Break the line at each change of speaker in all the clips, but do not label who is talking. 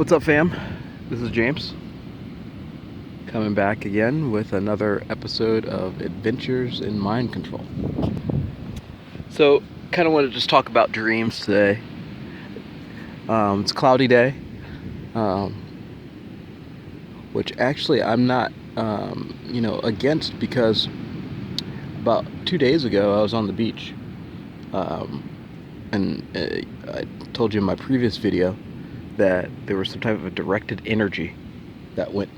What's up, fam? This is James, coming back again with another episode of Adventures in Mind Control. So, kind of want to just talk about dreams today. It's a cloudy day, um, which actually I'm not, against, because about 2 days ago I was on the beach, um, and I told you in my previous video that there was some type of a directed energy that went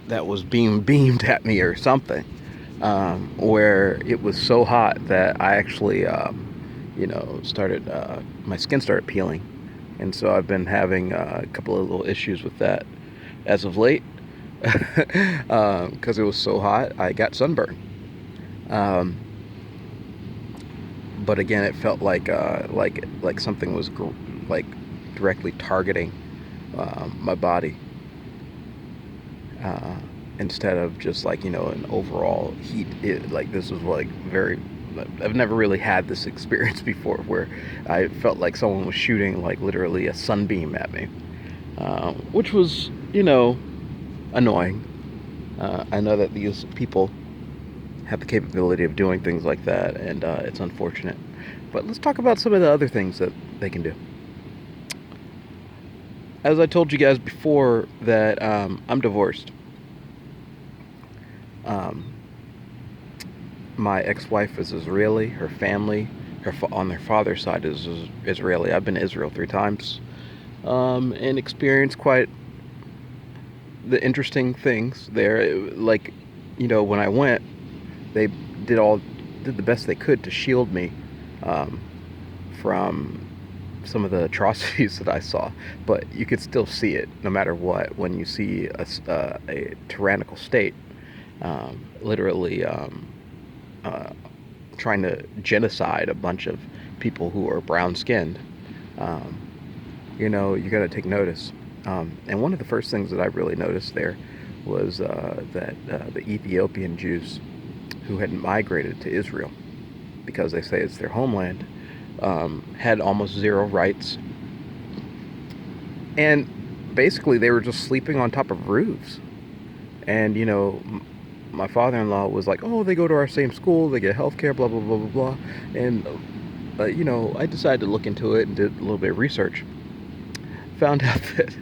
that was being beamed at me or something, where it was so hot that I actually started my skin started peeling, and so I've been having a couple of little issues with that as of late. Because it was so hot, I got sunburn. um, but again, it felt like something was like directly targeting my body, uh, instead of just an overall heat. Like, this was like very. I've never really had this experience before, where I felt like someone was shooting like literally a sunbeam at me, which was annoying. I know that these people have the capability of doing things like that, and it's unfortunate. But let's talk about some of the other things that they can do. As I told you guys before, that I'm divorced. Um, my ex-wife is Israeli. Her family, on their father's side, is Israeli. I've been to Israel 3 times, and experienced quite the interesting things there. Like, when I went, they did the best they could to shield me um, from some of the atrocities that I saw, but you could still see it no matter what when you see a tyrannical state, literally uh, trying to genocide a bunch of people who are brown skinned. Um, you got to take notice. And one of the first things that I really noticed there was that the Ethiopian Jews who had migrated to Israel, because they say it's their homeland, had almost zero rights. And basically, they were just sleeping on top of roofs. And, my father-in-law was like, oh, they go to our same school, they get health care, blah, blah, blah, blah, blah. And, I decided to look into it and did a little bit of research. Found out that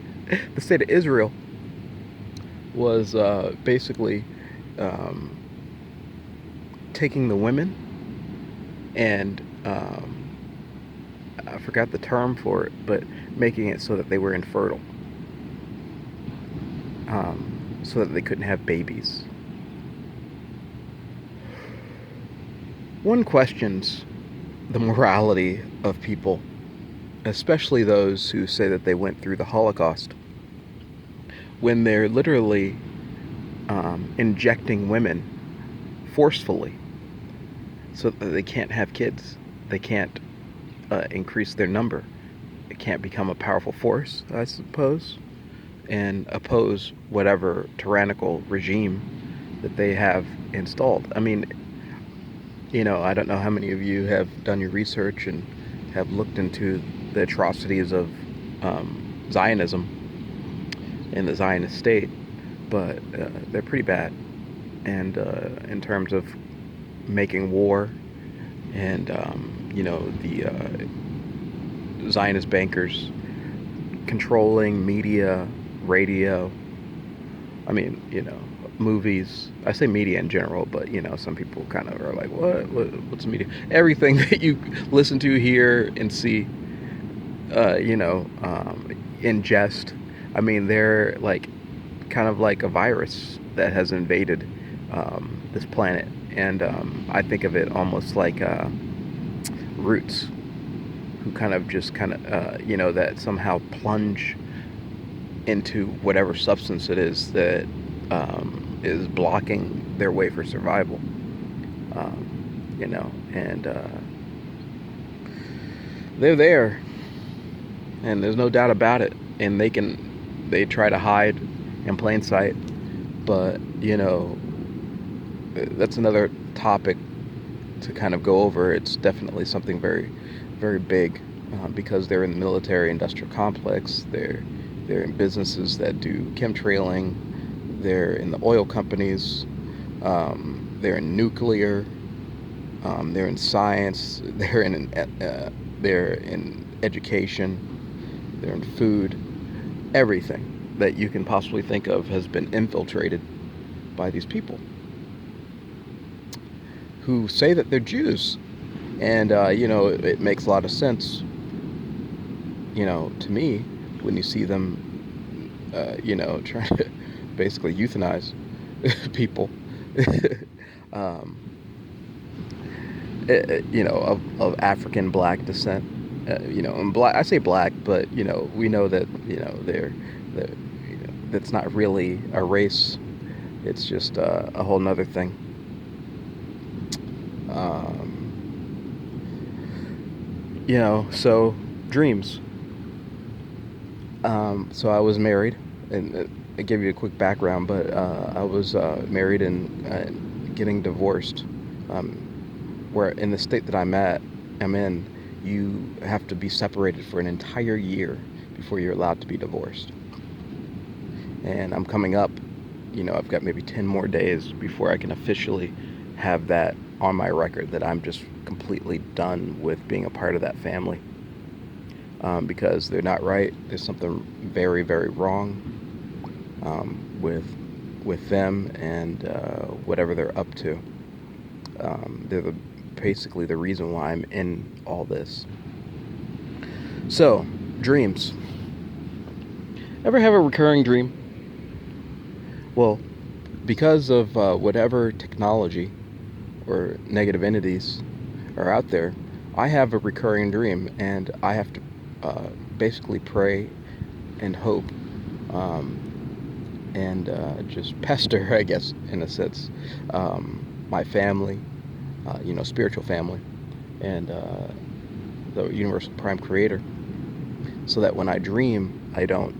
the state of Israel was basically um, taking the women and I forgot the term for it, but making it so that they were infertile, so that they couldn't have babies. One questions the morality of people, especially those who say that they went through the Holocaust, when they're literally injecting women forcefully so that they can't have kids. They can't increase their number. It can't become a powerful force, I suppose, and oppose whatever tyrannical regime that they have installed. I mean, I don't know how many of you have done your research and have looked into the atrocities of Zionism and the Zionist state, but they're pretty bad. And in terms of making war, and the Zionist bankers controlling media, radio, I mean, movies. I say media in general, but some people kind of are like, what's media? Everything that you listen to, hear, and see, ingest. I mean, they're like kind of like a virus that has invaded this planet, and I think of it almost like roots, who that somehow plunge into whatever substance it is that is blocking their way for survival. And they're there, and there's no doubt about it. And they try to hide in plain sight, but that's another topic to kind of go over. It's definitely something very, very big, because they're in the military industrial complex. They're They're in businesses that do chemtrailing. They're in the oil companies. They're in nuclear. They're in science. They're in education. They're in food. Everything that you can possibly think of has been infiltrated by these people who say that they're Jews. And, it makes a lot of sense, to me when you see them, trying to basically euthanize people, um, of African black descent. And black, I say black, but, we know that, they're that's not really a race. It's just a whole nother thing. So dreams. So I was married, and I give you a quick background, but I was married and getting divorced. Where in the state that I'm in, you have to be separated for an entire year before you're allowed to be divorced. And I'm coming up, I've got maybe 10 more days before I can officially have that on my record that I'm just completely done with being a part of that family. Because they're not right. There's something very, very wrong with them and whatever they're up to. They're basically the reason why I'm in all this. So, dreams. Ever have a recurring dream? Well, because of whatever technology or negative entities are out there, I have a recurring dream, and I have to basically pray and hope and just pester, I guess, in a sense, my family, spiritual family, and the Universal Prime Creator, so that when I dream, I don't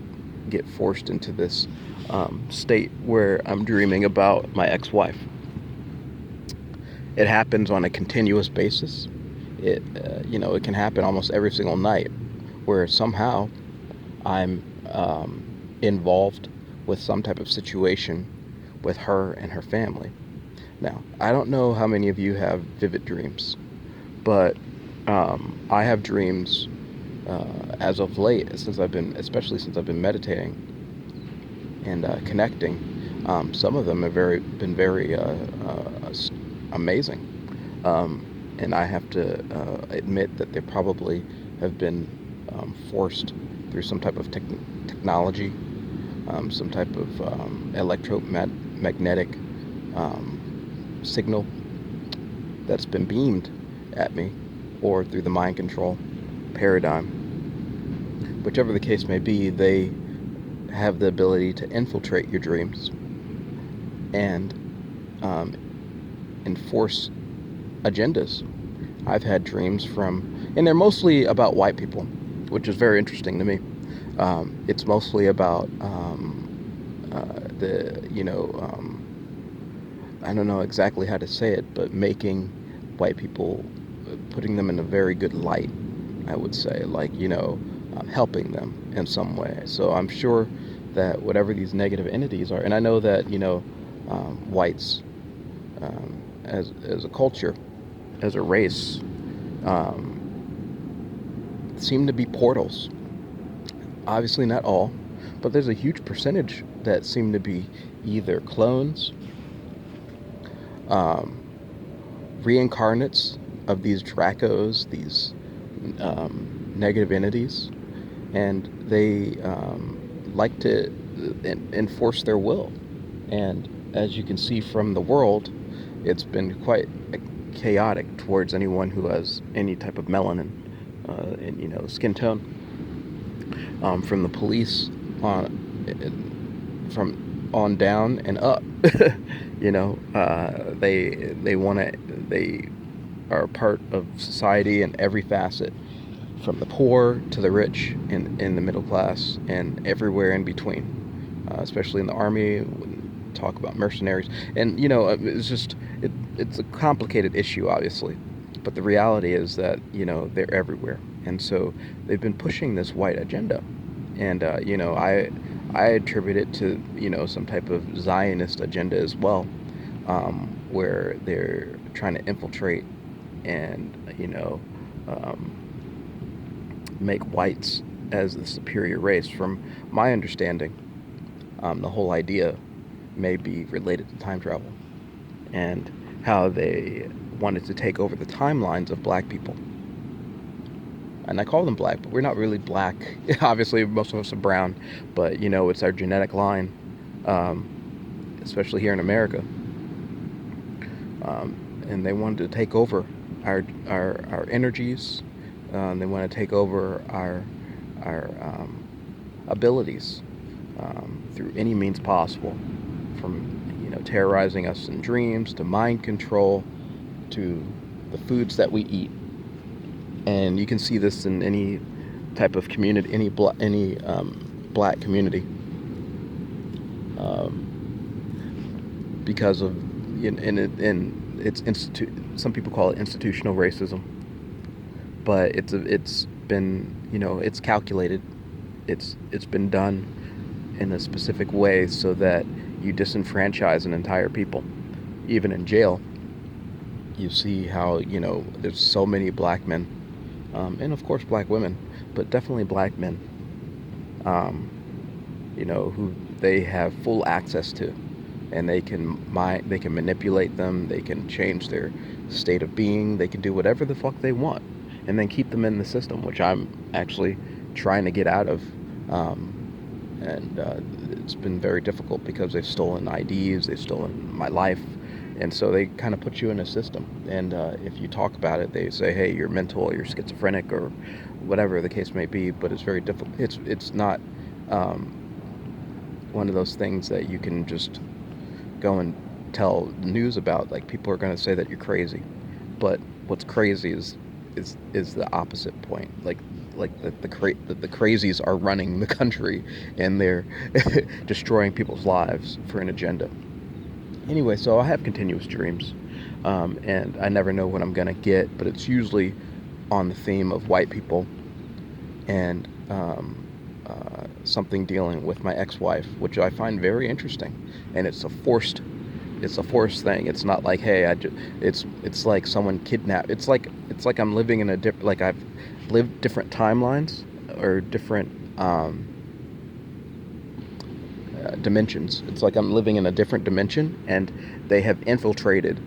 get forced into this state where I'm dreaming about my ex-wife. It happens on a continuous basis. It can happen almost every single night, where somehow I'm involved with some type of situation with her and her family. Now, I don't know how many of you have vivid dreams, but I have dreams as of late, especially since I've been meditating and connecting. Some of them have been very amazing, and I have to admit that they probably have been forced through some type of technology, some type of electromagnetic signal that's been beamed at me, or through the mind control paradigm. Whichever the case may be, they have the ability to infiltrate your dreams and enforce agendas. I've had dreams and they're mostly about white people, which is very interesting to me. It's mostly about I don't know exactly how to say it, but making white people, putting them in a very good light, I would say, like, helping them in some way. So I'm sure that whatever these negative entities are, and I know that, whites, as a culture, as a race, seem to be portals. Obviously not all, but there's a huge percentage that seem to be either clones, reincarnates of these Dracos, these negative entities, and they like to enforce their will. And as you can see from the world, it's been quite chaotic towards anyone who has any type of melanin and skin tone. From the police from on down and up. They are a part of society in every facet, from the poor to the rich, in the middle class, and everywhere in between, especially in the army. Talk about mercenaries, and it's a complicated issue, obviously, but the reality is that they're everywhere. And so they've been pushing this white agenda, And I attribute it to some type of Zionist agenda as well, where they're trying to infiltrate and um, make whites as the superior race. From my understanding, the whole idea may be related to time travel and how they wanted to take over the timelines of black people. And I call them black, but we're not really black. Obviously, most of us are brown, but it's our genetic line, especially here in America. And they wanted to take over our energies. They want to take over our abilities through any means possible, from terrorizing us in dreams to mind control to the foods that we eat. And you can see this in any type of community, any black community, because of in it's some people call it institutional racism, but it's been it's calculated, it's been done in a specific way so that you disenfranchise an entire people. Even in jail, you see how there's so many black men, and of course black women, but definitely black men, who they have full access to, and they can manipulate them, they can change their state of being, they can do whatever the fuck they want, and then keep them in the system, which I'm actually trying to get out of. And it's been very difficult because they've stolen IDs, they've stolen my life, and so they kind of put you in a system. And if you talk about it, they say, "Hey, you're mental, or you're schizophrenic, or whatever the case may be." But it's very difficult. It's not one of those things that you can just go and tell news about. Like, people are going to say that you're crazy, but what's crazy is the opposite point. Like the crazies are running the country, and they're destroying people's lives for an agenda. Anyway, so I have continuous dreams, and I never know what I'm gonna get, but it's usually on the theme of white people and something dealing with my ex-wife, which I find very interesting. And it's a forced thing. It's not like, hey, it's like someone kidnapped. It's like I'm living in like I've lived different timelines or different dimensions. It's like I'm living in a different dimension, and they have infiltrated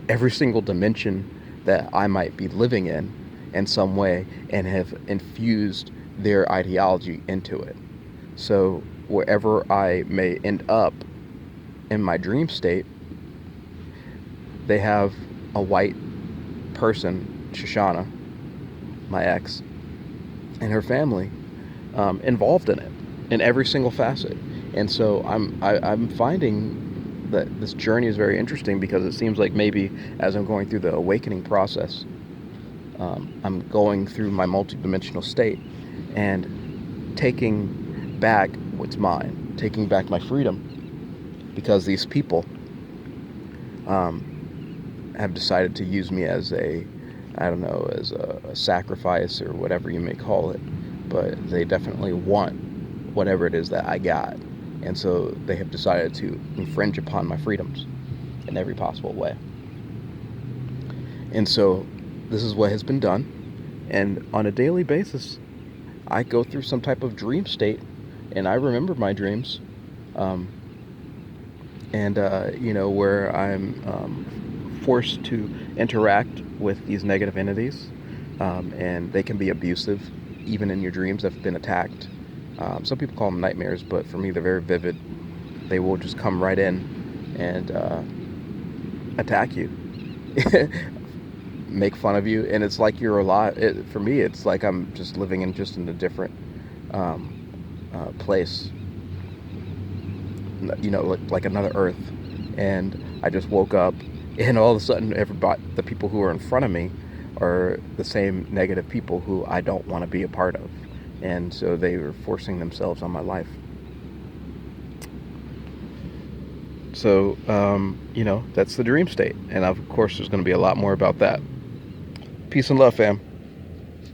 every single dimension that I might be living in some way, and have infused their ideology into it. So wherever I may end up in my dream state, they have a white person, Shoshana, my ex, and her family involved in it in every single facet. And so I'm finding that this journey is very interesting, because it seems like maybe as I'm going through the awakening process, I'm going through my multidimensional state and taking back what's mine, taking back my freedom, because these people have decided to use me as as a sacrifice, or whatever you may call it, but they definitely want whatever it is that I got. And so they have decided to infringe upon my freedoms in every possible way. And so this is what has been done. And on a daily basis, I go through some type of dream state, and I remember my dreams. Where I'm forced to interact with these negative entities, and they can be abusive, even in your dreams. I've been attacked. Some people call them nightmares, but for me, they're very vivid. They will just come right in and attack you, make fun of you, and it's like you're alive. For me, it's like I'm just living in a different place, like another Earth. And I just woke up, and all of a sudden, the people who are in front of me are the same negative people who I don't want to be a part of. And so they were forcing themselves on my life. So, that's the dream state. And of course, there's going to be a lot more about that. Peace and love, fam.